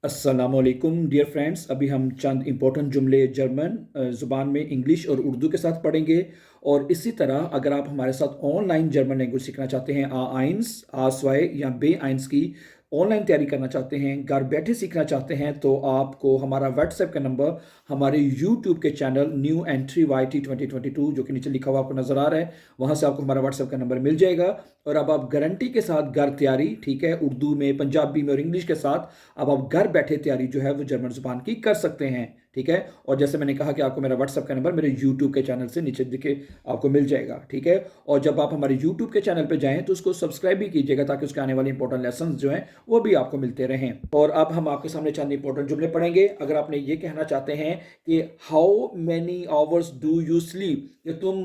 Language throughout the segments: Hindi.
अस्सलामुअलैकुम डियर फ्रेंड्स। अभी हम चंद इंपॉर्टेंट जुमले जर्मन ज़ुबान में इंग्लिश और उर्दू के साथ पढ़ेंगे। और इसी तरह अगर आप हमारे साथ ऑनलाइन जर्मन लैंग्वेज सीखना चाहते हैं, आ आइंस, आ स्वाय या बे आइंस की ऑनलाइन तैयारी करना चाहते हैं, घर बैठे सीखना चाहते हैं, तो आपको हमारा व्हाट्सएप का नंबर हमारे यूट्यूब के चैनल न्यू एंट्री YT 2022 जो कि नीचे लिखा हुआ आपको नज़र आ रहा है, वहाँ से आपको हमारा व्हाट्सएप का नंबर मिल जाएगा। और अब आप गारंटी के साथ घर तैयारी, ठीक है, उर्दू में, पंजाबी में और इंग्लिश के साथ अब आप घर बैठे तैयारी जो है वो जर्मन जुबान की कर सकते हैं। ठीक है। और जैसे मैंने कहा कि आपको मेरा व्हाट्सएप का नंबर मेरे यूट्यूब के चैनल से नीचे दिखे आपको मिल जाएगा। ठीक है। और जब आप हमारे यूट्यूब के चैनल पे जाएं तो उसको सब्सक्राइब भी कीजिएगा ताकि उसके आने वाले इंपॉर्टेंट लेसन जो हैं वो भी आपको मिलते रहें। और अब हम आपके सामने चंद इंपॉर्टेंट जुमले पढ़ेंगे। अगर आपने ये कहना चाहते हैं कि how many hours do you sleep, कि तुम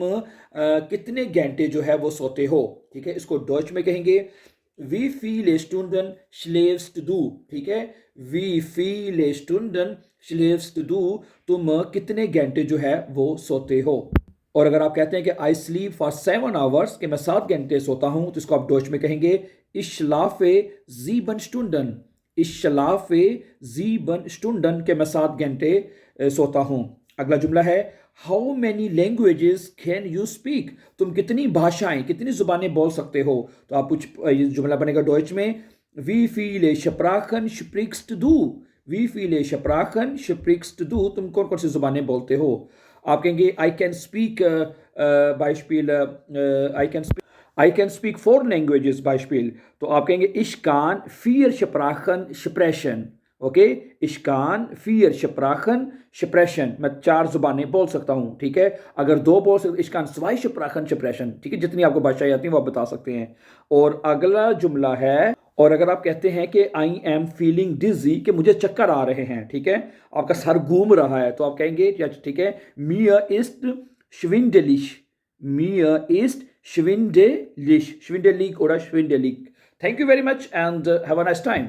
कितने घंटे जो है वो सोते हो, ठीक है, इसको डॉच में कहेंगे wie viele Stunden schläfst du। ठीक है, wie viele Stunden schläfst du, तुम कितने घंटे जो है वो सोते हो। और अगर आप कहते हैं कि आई स्लीप फॉर 7 आवर्स, कि मैं 7 घंटे सोता हूं, तो इसको आप डॉच में कहेंगे ich schlafe 7 Stunden। ich schlafe 7 Stunden, कि मैं 7 घंटे सोता हूं। अगला जुमला है how many languages can you speak, तुम कितनी भाषाएं, कितनी जुबानें बोल सकते हो। तो आप कुछ ये जुमला बनेगा डॉइच में वी फीले शप्राखन स्प्रिक्स्ट दू, वी फीले शप्राखन स्प्रिक्स्ट दू, तुम कौन कौन सी जुबानें बोलते हो। आप कहेंगे आई कैन स्पीक बाइस्पील, आई कैन स्पीक 4 लैंग्वेजेस बाइस्पील, तो आप कहेंगे ich kann 4 Sprachen sprechen। Okay, ich kann 4 Sprachen sprechen, मैं 4 जुबानें बोल सकता हूँ। ठीक है। अगर 2 बोल सकते ich kann 2 Sprachen sprechen, ठीक है, जितनी आपको भाषाएं आती हैं वो आप बता सकते हैं। और अगला जुमला है, और अगर आप कहते हैं कि आई एम फीलिंग डिजी, कि मुझे चक्कर आ रहे हैं, ठीक है, आपका सर घूम रहा है, तो आप कहेंगे, ठीक है, mir ist schwindelig, mir ist schwindelig, schwindelig oder schwindelig। Thank you very much and have a nice time.